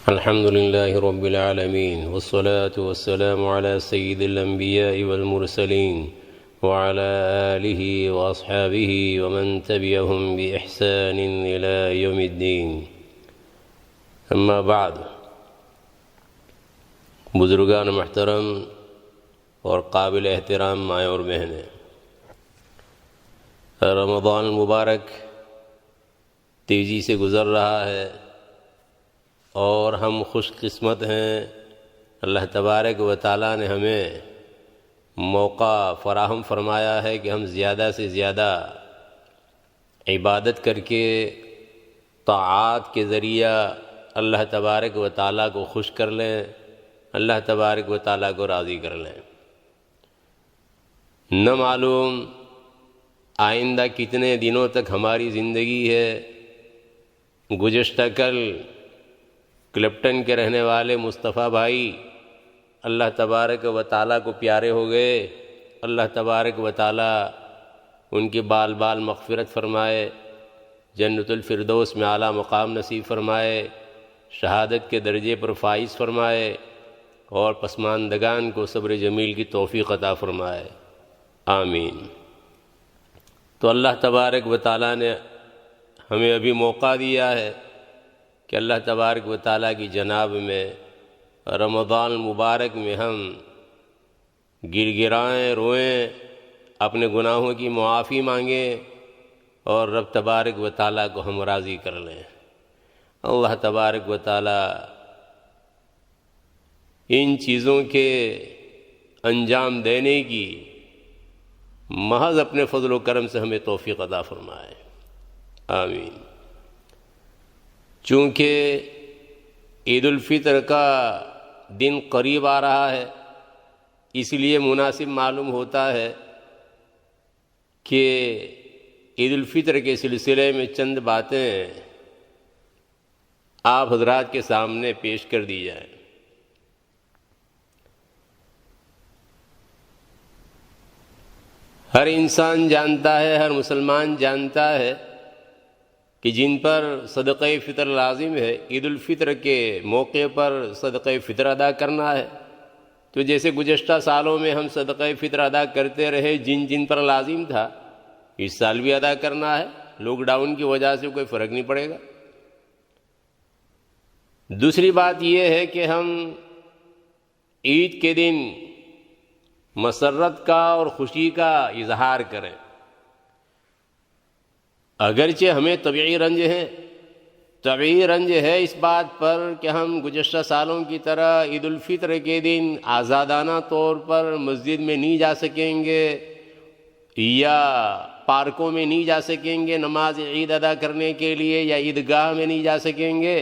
الحمد لله رب العالمين والصلاة والسلام على سيد الأنبياء والمرسلين وعلى آله وأصحابه ومن تبعهم بإحسان إلى يوم الدين. أما بعد، بزرگان محترم اور قابل احترام مائیں اور بہنیں، رمضان المبارک تیزی سے گزر رہا ہے اور ہم خوش قسمت ہیں، اللہ تبارک و تعالیٰ نے ہمیں موقع فراہم فرمایا ہے کہ ہم زیادہ سے زیادہ عبادت کر کے طاعات کے ذریعہ اللہ تبارک و تعالیٰ کو خوش کر لیں، اللہ تبارک و تعالیٰ کو راضی کر لیں۔ نہ معلوم آئندہ کتنے دنوں تک ہماری زندگی ہے۔ گزشتہ کل کلپٹن کے رہنے والے مصطفیٰ بھائی اللہ تبارک و تعالیٰ کو پیارے ہو گئے۔ اللہ تبارک و تعالیٰ ان کی بال بال مغفرت فرمائے، جنت الفردوس میں اعلیٰ مقام نصیب فرمائے، شہادت کے درجے پر فائز فرمائے اور پسماندگان کو صبر جمیل کی توفیق عطا فرمائے، آمین۔ تو اللہ تبارک و تعالیٰ نے ہمیں ابھی موقع دیا ہے کہ اللہ تبارک و تعالیٰ کی جناب میں رمضان المبارک میں ہم گر گرائیں، روئیں، اپنے گناہوں کی معافی مانگیں اور رب تبارک و تعالیٰ کو ہم راضی کر لیں۔ اللہ تبارک و تعالیٰ ان چیزوں کے انجام دینے کی محض اپنے فضل و کرم سے ہمیں توفیق عطا فرمائے، آمین۔ چونکہ عید الفطر کا دن قریب آ رہا ہے، اس لیے مناسب معلوم ہوتا ہے کہ عید الفطر کے سلسلے میں چند باتیں آپ حضرات کے سامنے پیش کر دی جائیں۔ ہر انسان جانتا ہے، ہر مسلمان جانتا ہے کہ جن پر صدقہ فطر لازم ہے، عید الفطر کے موقع پر صدقہ فطر ادا کرنا ہے۔ تو جیسے گزشتہ سالوں میں ہم صدقہ فطر ادا کرتے رہے، جن پر لازم تھا، اس سال بھی ادا کرنا ہے۔ لاک ڈاؤن کی وجہ سے کوئی فرق نہیں پڑے گا۔ دوسری بات یہ ہے کہ ہم عید کے دن مسرت کا اور خوشی کا اظہار کریں۔ اگرچہ ہمیں طبعی رنج ہے اس بات پر کہ ہم گزشتہ سالوں کی طرح عید الفطر کے دن آزادانہ طور پر مسجد میں نہیں جا سکیں گے یا پارکوں میں نہیں جا سکیں گے نماز عید ادا کرنے کے لیے، یا عیدگاہ میں نہیں جا سکیں گے،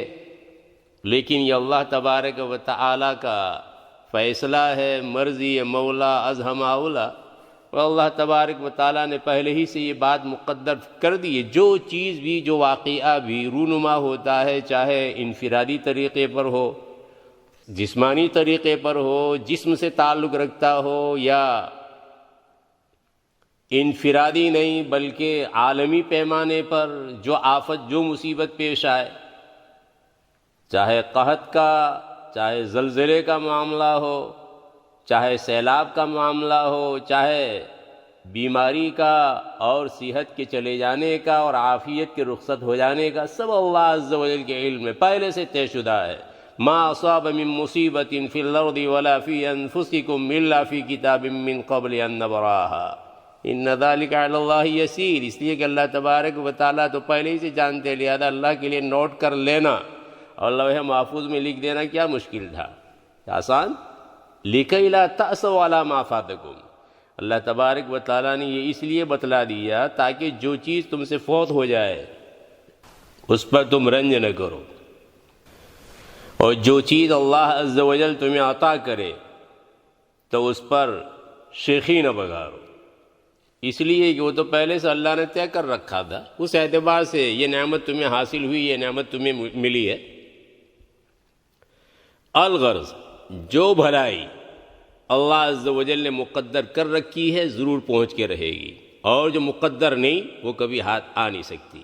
لیکن یہ اللہ تبارک و تعالیٰ کا فیصلہ ہے، مرضی مولا از ہم اولا، اور اللہ تبارک و تعالیٰ نے پہلے ہی سے یہ بات مقدر کر دی ہے۔ جو چیز بھی، جو واقعہ بھی رونما ہوتا ہے، چاہے انفرادی طریقے پر ہو، جسمانی طریقے پر ہو، جسم سے تعلق رکھتا ہو، یا انفرادی نہیں بلکہ عالمی پیمانے پر جو آفت، جو مصیبت پیش آئے، چاہے قحط کا، چاہے زلزلے کا معاملہ ہو، چاہے سیلاب کا معاملہ ہو، چاہے بیماری کا اور صحت کے چلے جانے کا اور عافیت کے رخصت ہو جانے کا، سب اللہ عز و جل کے علم میں پہلے سے طے شدہ ہے۔ ما اصاب من مصیبت فی الارض ولا فی انفسکم الا فی کتاب من قبل ان نبراها ان ذلک علی اللہ یسیر۔ اس لیے کہ اللہ تبارک و تعالیٰ تو پہلے ہی سے جانتے، لہذا اللہ کے لیے نوٹ کر لینا اور لوح محفوظ میں لکھ دینا کیا مشکل تھا، آسان۔ لِكَيْ لَا تَأْسَوْا عَلَىٰ مَا فَاتَكُمْ، اللہ تبارک و تعالیٰ نے یہ اس لیے بتلا دیا تاکہ جو چیز تم سے فوت ہو جائے اس پر تم رنج نہ کرو، اور جو چیز اللہ عز و جل تمہیں عطا کرے تو اس پر شیخی نہ بگارو، اس لیے کہ وہ تو پہلے سے اللہ نے طے کر رکھا تھا۔ اس اعتبار سے یہ نعمت تمہیں حاصل ہوئی، یہ نعمت تمہیں ملی ہے۔ الغرض، جو بھلائی اللہ عز و جل نے مقدر کر رکھی ہے ضرور پہنچ کے رہے گی، اور جو مقدر نہیں وہ کبھی ہاتھ آ نہیں سکتی۔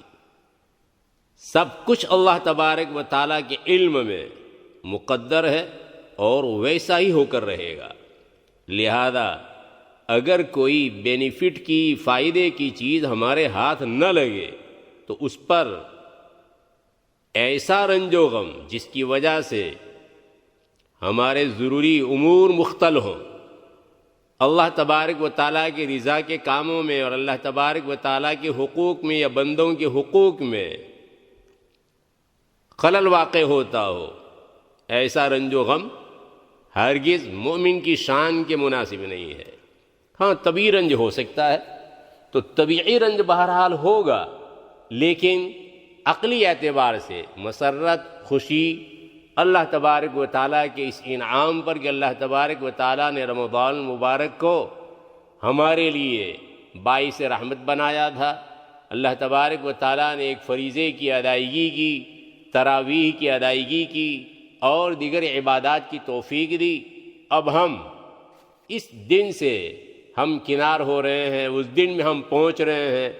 سب کچھ اللہ تبارک و تعالیٰ کے علم میں مقدر ہے اور ویسا ہی ہو کر رہے گا۔ لہذا اگر کوئی بینیفٹ کی، فائدے کی چیز ہمارے ہاتھ نہ لگے تو اس پر ایسا رنج و غم جس کی وجہ سے ہمارے ضروری امور مختل ہوں، اللہ تبارک و تعالیٰ کی رضا کے کاموں میں اور اللہ تبارک و تعالیٰ کے حقوق میں یا بندوں کے حقوق میں خلل واقع ہوتا ہو، ایسا رنج و غم ہرگز مومن کی شان کے مناسب نہیں ہے۔ ہاں طبعی رنج ہو سکتا ہے تو طبیعی رنج بہرحال ہوگا، لیکن عقلی اعتبار سے مسرت، خوشی اللہ تبارک و تعالیٰ کے اس انعام پر کہ اللہ تبارک و تعالیٰ نے رمضان المبارک کو ہمارے لیے باعث رحمت بنایا تھا، اللہ تبارک و تعالیٰ نے ایک فریضے کی ادائیگی کی، تراویح کی ادائیگی کی اور دیگر عبادات کی توفیق دی۔ اب ہم اس دن سے ہم کنار ہو رہے ہیں، اس دن میں ہم پہنچ رہے ہیں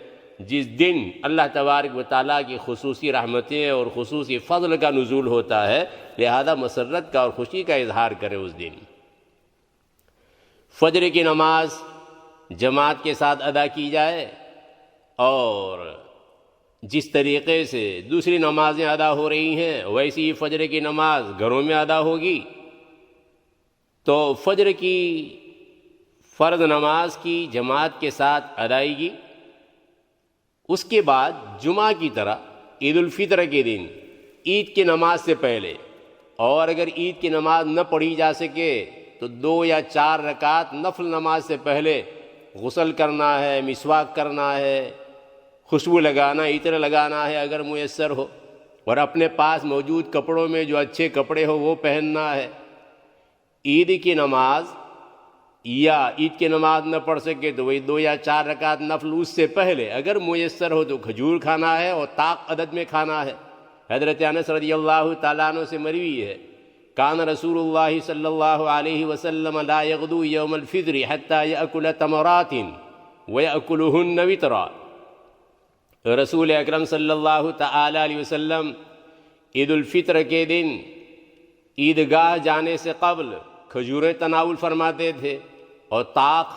جس دن اللہ تبارک و تعالیٰ کی خصوصی رحمتیں اور خصوصی فضل کا نزول ہوتا ہے، لہذا مسرت کا اور خوشی کا اظہار کرے اس دن۔ فجر کی نماز جماعت کے ساتھ ادا کی جائے اور جس طریقے سے دوسری نمازیں ادا ہو رہی ہیں ویسی ہی فجر کی نماز گھروں میں ادا ہوگی، تو فجر کی فرض نماز کی جماعت کے ساتھ ادائیگی، اس کے بعد جمعہ کی طرح عید الفطر کے دن عید کی نماز سے پہلے، اور اگر عید کی نماز نہ پڑھی جا سکے تو 2 یا 4 رکعت نفل نماز سے پہلے غسل کرنا ہے، مسواک کرنا ہے، خوشبو لگانا، عطر لگانا ہے اگر میسر ہو، اور اپنے پاس موجود کپڑوں میں جو اچھے کپڑے ہو وہ پہننا ہے۔ عید کی نماز یا عید کی نماز نہ پڑھ سکے تو وہی 2 یا 4 رکعت نفل اس سے پہلے اگر میسر ہو تو کھجور کھانا ہے اور طاق عدد میں کھانا ہے۔ حضرت انس رضی اللہ تعالیٰ عنہ سے مروی ہے، کان رسول اللہ صلی اللہ علیہ وسلم لا یغدو یوم الفطر حتی یأکل تمرات ویأکلہن وطرا۔ رسول اکرم صلی اللہ تعالیٰ علیہ وسلم عید الفطر کے دن عیدگاہ جانے سے قبل کھجوریں تناول فرماتے تھے اور طاق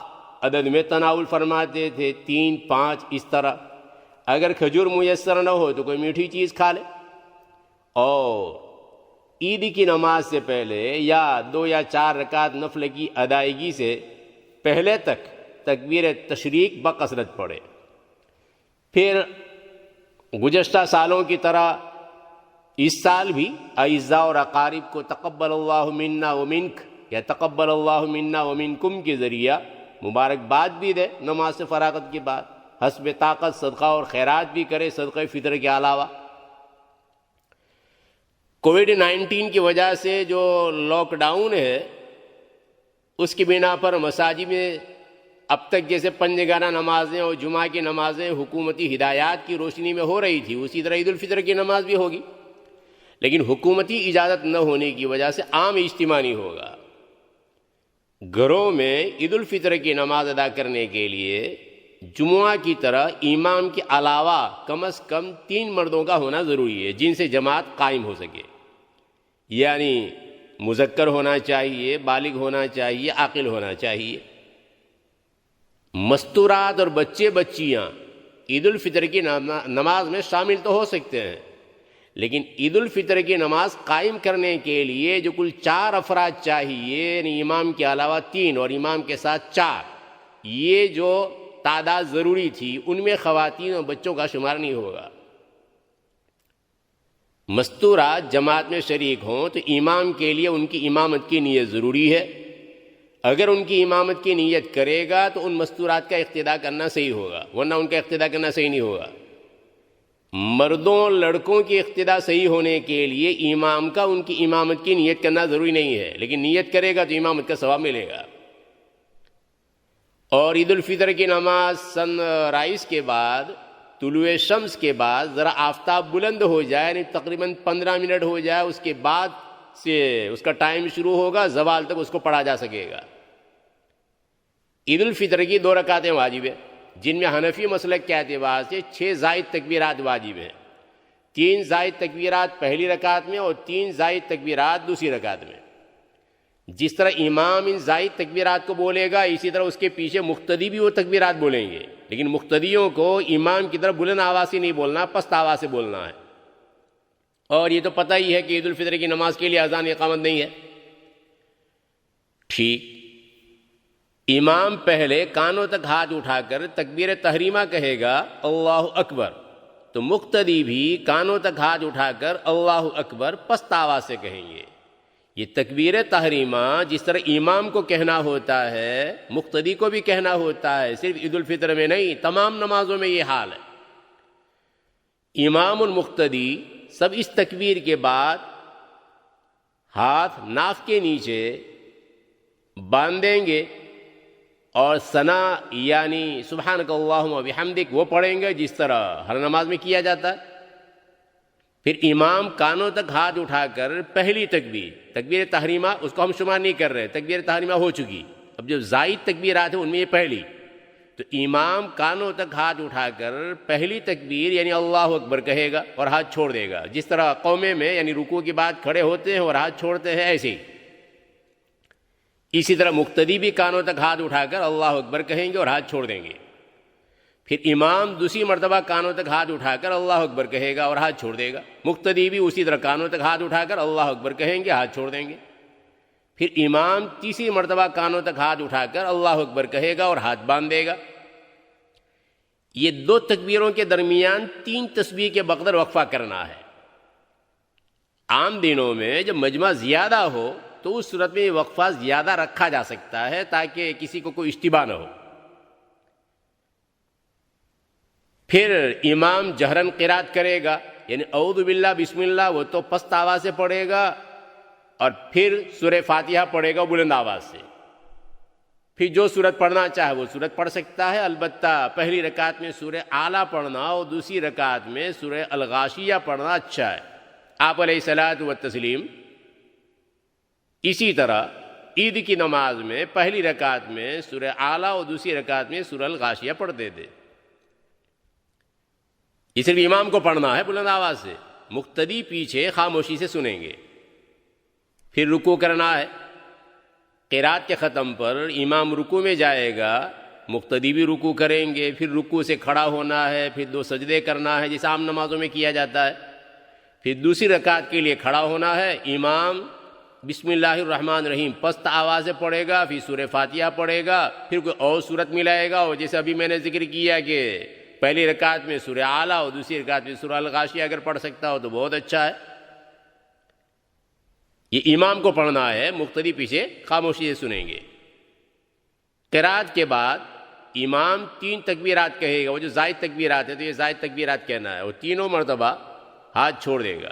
عدد میں تناول فرماتے تھے، 3 5 اس طرح۔ اگر کھجور میسر نہ ہو تو کوئی میٹھی چیز کھا لے، اور عید کی نماز سے پہلے یا 2 یا 4 رکعت نفل کی ادائیگی سے پہلے تک تکبیر تشریق بکثرت پڑھے۔ پھر گزشتہ سالوں کی طرح اس سال بھی اعزاء اور اقارب کو تقبل اللہ منا ومنک یا تقبل اللہ منا ومنکم کے ذریعہ مبارکباد بھی دے، نماز سے فراغت کے بعد حسب طاقت صدقہ اور خیرات بھی کرے صدقہ فطر کے علاوہ۔ کووڈ-19 کی وجہ سے جو لاک ڈاؤن ہے اس کی بنا پر مساجد میں اب تک جیسے پنجگانہ نمازیں اور جمعہ کی نمازیں حکومتی ہدایات کی روشنی میں ہو رہی تھی، اسی طرح عید الفطر کی نماز بھی ہوگی، لیکن حکومتی اجازت نہ ہونے کی وجہ سے عام اجتماع نہیں ہوگا۔ گھروں میں عید الفطر کی نماز ادا کرنے کے لیے جمعہ کی طرح امام کے علاوہ کم از کم 3 مردوں کا ہونا ضروری ہے جن سے جماعت قائم ہو سکے، یعنی مذکر ہونا چاہیے، بالغ ہونا چاہیے، عاقل ہونا چاہیے۔ مستورات اور بچے بچیاں عید الفطر کی نماز میں شامل تو ہو سکتے ہیں، لیکن عید الفطر کی نماز قائم کرنے کے لیے جو کل 4 افراد چاہیے، یعنی امام کے علاوہ 3 اور امام کے ساتھ 4، یہ جو تعداد ضروری تھی ان میں خواتین اور بچوں کا شمار نہیں ہوگا۔ مستورات جماعت میں شریک ہوں تو امام کے لیے ان کی امامت کی نیت ضروری ہے، اگر ان کی امامت کی نیت کرے گا تو ان مستورات کا اقتداء کرنا صحیح ہوگا، ورنہ ان کا اقتداء کرنا صحیح نہیں ہوگا۔ مردوں لڑکوں کی اقتداء صحیح ہونے کے لیے امام کا ان کی امامت کی نیت کرنا ضروری نہیں ہے، لیکن نیت کرے گا تو امامت کا ثواب ملے گا۔ اور عید الفطر کی نماز سن رائز کے بعد، طلوع شمس کے بعد ذرا آفتاب بلند ہو جائے، یعنی تقریباً 15 منٹ ہو جائے، اس کے بعد سے اس کا ٹائم شروع ہوگا، زوال تک اس کو پڑھا جا سکے گا۔ عید الفطر کی 2 رکعتیں واجب ہیں، جن میں حنفی مسلک کے اعتبار سے 6 زائد تکبیرات واجب ہیں۔ 3 زائد تکبیرات پہلی رکعت میں اور 3 زائد تکبیرات دوسری رکعت میں. جس طرح امام ان زائد تکبیرات کو بولے گا اسی طرح اس کے پیچھے مقتدی بھی وہ تکبیرات بولیں گے، لیکن مقتدیوں کو امام کی طرف بلند آواز سے نہیں بولنا، پست آواز سے بولنا ہے. اور یہ تو پتہ ہی ہے کہ عید الفطر کی نماز کے لیے اذان اقامت نہیں ہے. ٹھیک، امام پہلے کانوں تک ہاتھ اٹھا کر تکبیر تحریمہ کہے گا اللہ اکبر، تو مقتدی بھی کانوں تک ہاتھ اٹھا کر اللہ اکبر پست آواز سے کہیں گے. یہ تکبیر تحریمہ جس طرح امام کو کہنا ہوتا ہے مقتدی کو بھی کہنا ہوتا ہے، صرف عید الفطر میں نہیں، تمام نمازوں میں یہ حال ہے. امام المقتدی سب اس تکبیر کے بعد ہاتھ ناف کے نیچے باندھ دیں گے اور ثنا یعنی سبحانک اللہم و بحمدک وہ پڑھیں گے جس طرح ہر نماز میں کیا جاتا ہے. پھر امام کانوں تک ہاتھ اٹھا کر پہلی تکبیر تحریمہ اس کو ہم شمار نہیں کر رہے، تکبیر تحریمہ ہو چکی. اب جو زائد تکبیرات ہیں ان میں یہ پہلی، تو امام کانوں تک ہاتھ اٹھا کر پہلی تکبیر یعنی اللہ اکبر کہے گا اور ہاتھ چھوڑ دے گا. جس طرح قومے میں یعنی رکوع کے بعد کھڑے ہوتے ہیں اور ہاتھ چھوڑتے ہیں، ایسے ہی اسی طرح مقتدی بھی کانوں تک ہاتھ اٹھا کر اللہ اکبر کہیں گے اور ہاتھ چھوڑ دیں گے. پھر امام دوسری مرتبہ کانوں تک ہاتھ اٹھا کر اللہ اکبر کہے گا اور ہاتھ چھوڑ دے گا. مقتدی بھی اسی طرح کانوں تک ہاتھ اٹھا کر اللہ اکبر کہیں گے، ہاتھ چھوڑ دیں گے. پھر امام تیسری مرتبہ کانوں تک ہاتھ اٹھا کر اللہ اکبر کہے گا اور ہاتھ باندھ دے گا. یہ 2 تکبیروں کے درمیان 3 تسبیح کے بقدر وقفہ کرنا ہے. عام دنوں میں جب مجمع زیادہ ہو تو اس صورت میں یہ وقفہ زیادہ رکھا جا سکتا ہے تاکہ کسی کو کوئی اشتباہ نہ ہو. پھر امام جہرن قرات کرے گا یعنی اعوذ باللہ بسم اللہ وہ تو پست آواز سے پڑھے گا، اور پھر سورہ فاتحہ پڑھے گا بلند آواز سے. پھر جو سورت پڑھنا چاہے وہ سورت پڑھ سکتا ہے، البتہ پہلی رکعت میں سورہ اعلیٰ پڑھنا اور دوسری رکعت میں سورہ الغاشیہ پڑھنا اچھا ہے. آپ علیہ الصلاۃ والتسلیم اسی طرح عید کی نماز میں پہلی رکعت میں سورہ اعلیٰ اور دوسری رکعت میں سورہ الغاشیہ پڑھتے تھے. یہ صرف امام کو پڑھنا ہے بلند آواز سے، مقتدی پیچھے خاموشی سے سنیں گے. پھر رکوع کرنا ہے. قرات کے ختم پر امام رکوع میں جائے گا، مقتدی بھی رکوع کریں گے. پھر رکوع سے کھڑا ہونا ہے، پھر 2 سجدے کرنا ہے جیسے عام نمازوں میں کیا جاتا ہے. پھر دوسری رکعت کے لیے کھڑا ہونا ہے. امام بسم اللہ الرحمن الرحیم پست آواز سے پڑھے گا، پھر سورہ فاتحہ پڑھے گا، پھر کوئی اور سورت ملائے گا، اور جیسے ابھی میں نے ذکر کیا کہ پہلی رکعت میں سورہ اعلیٰ اور دوسری رکعت میں سورہ الغاشیہ اگر پڑھ سکتا ہو تو بہت اچھا ہے. یہ امام کو پڑھنا ہے، مقتدی پیچھے خاموشی سے سنیں گے. قرات کے بعد امام 3 تکبیرات کہے گا، وہ جو زائد تکبیرات ہیں تو یہ زائد تکبیرات کہنا ہے، اور تینوں مرتبہ ہاتھ چھوڑ دے گا.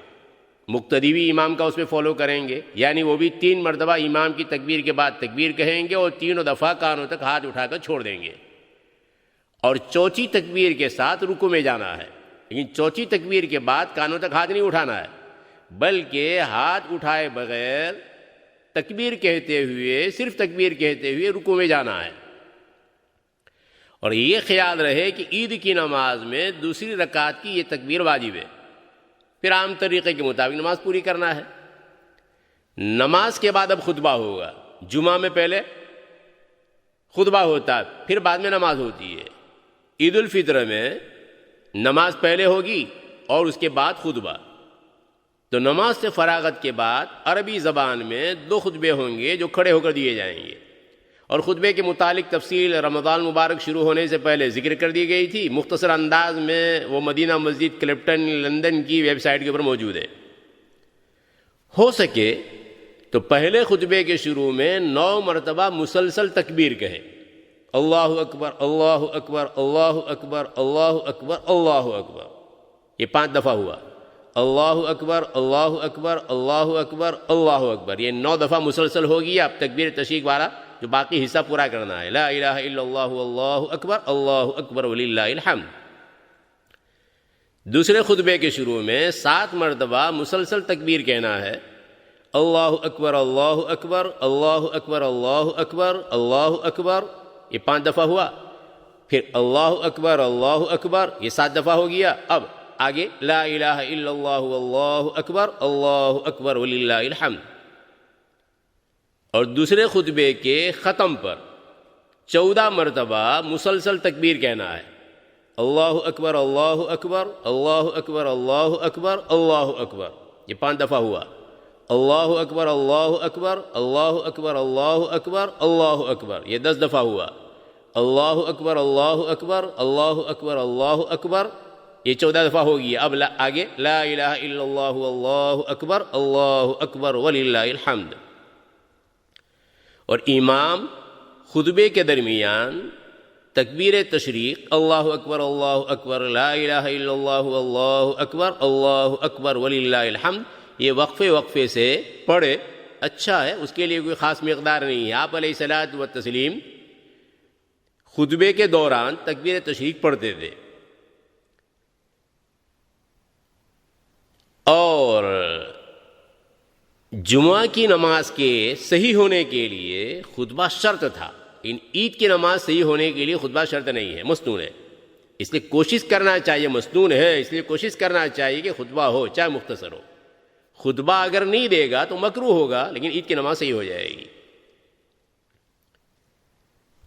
مقتدی بھی امام کا اس میں فالو کریں گے، یعنی وہ بھی 3 مرتبہ امام کی تکبیر کے بعد تکبیر کہیں گے اور 3 دفعہ کانوں تک ہاتھ اٹھا کر چھوڑ دیں گے. اور چوتھی تکبیر کے ساتھ رکوع میں جانا ہے، لیکن چوتھی تکبیر کے بعد کانوں تک ہاتھ نہیں اٹھانا ہے، بلکہ ہاتھ اٹھائے بغیر تکبیر کہتے ہوئے، صرف تکبیر کہتے ہوئے رکوع میں جانا ہے. اور یہ خیال رہے کہ عید کی نماز میں دوسری رکعت کی یہ تکبیر واجب ہے. پھر عام طریقے کے مطابق نماز پوری کرنا ہے. نماز کے بعد اب خطبہ ہوگا. جمعہ میں پہلے خطبہ ہوتا ہے، پھر بعد میں نماز ہوتی ہے. عید الفطر میں نماز پہلے ہوگی اور اس کے بعد خطبہ. تو نماز سے فراغت کے بعد عربی زبان میں 2 خطبے ہوں گے جو کھڑے ہو کر دیے جائیں گے. اور خطبے کے متعلق تفصیل رمضان مبارک شروع ہونے سے پہلے ذکر کر دی گئی تھی. مختصر انداز میں وہ مدینہ مسجد کلپٹن لندن کی ویب سائٹ کے اوپر موجود ہے. ہو سکے تو پہلے خطبے کے شروع میں 9 مرتبہ مسلسل تکبیر کہیں، اللہ اکبر اللہ اکبر اللہ اکبر اللہ اکبر اللہ اکبر. یہ 5 دفعہ ہوا. اللہ اکبر اللہ اکبر اللہ اکبر اللہ اکبر. یہ 9 دفعہ مسلسل ہوگی. اب تکبیر تشریق والا جو باقی حصہ پورا کرنا ہے، لا الہ الا اللہ اللہ اکبر وللہ الحمد. دوسرے خطبے کے شروع میں 7 مرتبہ مسلسل تکبیر کہنا ہے، اللہ اکبر اللہ اکبر اللہ اکبر اللہ اکبر اللہ اکبر. یہ 5 دفعہ ہوا. پھر اللہ اکبر یہ 7 دفعہ ہو گیا. اب آگے لا الہ الا اللہ اللہ اکبر وللہ الحمد. اور دوسرے خطبے کے ختم پر 14 مرتبہ مسلسل تکبیر کہنا ہے. اللہ اکبر اللہ اکبر اللہ اکبر اللہ اکبر اللہ اکبر. یہ 5 دفعہ ہوا. اللہ اکبر اللہ اکبر اللہ اکبر اللہ اکبر اللہ اکبر. یہ 10 دفعہ ہوا. اللہ اکبر اللہ اکبر اللہ اکبر اللہ اکبر. یہ 14 دفعہ ہوگی. اب آگے لا الہ الا اللہ اللہ اکبر وللہ الحمد. اور امام خطبے کے درمیان تکبیر تشریق اللہ اکبر لا الہ الا اللہ اکبر وللہ الحمد، یہ وقفے سے پڑھے اچھا ہے، اس کے لیے کوئی خاص مقدار نہیں ہے. آپ علیہ الصلاۃ والتسلیم خطبے کے دوران تکبیر تشریق پڑھتے تھے. اور جمعہ کی نماز کے صحیح ہونے کے لیے خطبہ شرط تھا. عید کی نماز صحیح ہونے کے لیے خطبہ شرط نہیں ہے، مسنون ہے. اس لیے کوشش کرنا چاہیے، مسنون ہے اس لیے کوشش کرنا چاہیے کہ خطبہ ہو چاہے مختصر ہو. خطبہ اگر نہیں دے گا تو مکروہ ہوگا، لیکن عید کی نماز صحیح ہو جائے گی.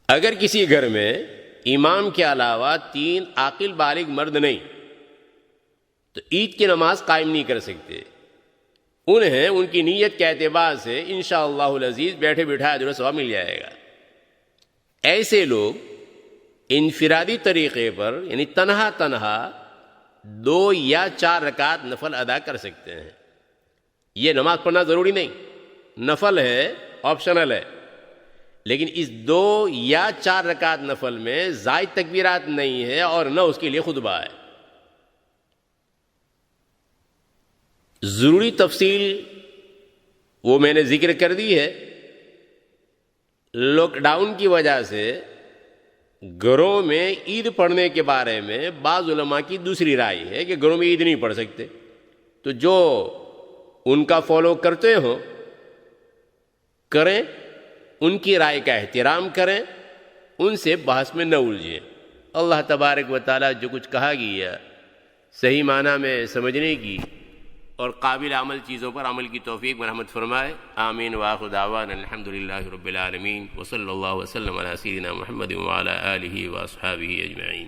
اگر کسی گھر میں امام کے علاوہ 3 عاقل بالغ مرد نہیں تو عید کی نماز قائم نہیں کر سکتے. انہیں ان کی نیت کے اعتبار سے انشاءاللہ العزیز بیٹھے بٹھائے اجر و ثواب مل جائے گا. ایسے لوگ انفرادی طریقے پر یعنی تنہا 2 یا 4 رکعت نفل ادا کر سکتے ہیں. یہ نماز پڑھنا ضروری نہیں، نفل ہے، آپشنل ہے. لیکن اس 2 یا 4 رکعت نفل میں زائد تکبیرات نہیں ہے اور نہ اس کے لیے خطبہ ہے. ضروری تفصیل وہ میں نے ذکر کر دی ہے. لاک ڈاؤن کی وجہ سے گھروں میں عید پڑھنے کے بارے میں بعض علماء کی دوسری رائے ہے کہ گھروں میں عید نہیں پڑھ سکتے. تو جو ان کا فالو کرتے ہوں کریں، ان کی رائے کا احترام کریں، ان سے بحث میں نہ الجھیں. اللہ تبارک و تعالی جو کچھ کہا گیا صحیح معنی میں سمجھنے کی اور قابل عمل چیزوں پر عمل کی توفیق مرحمت فرمائے. آمین. وآخر دعوانا الحمدللہ رب العالمین وصلی اللہ وسلم علی سیدنا محمد وعلی آلہ واصحابہ اجمعین.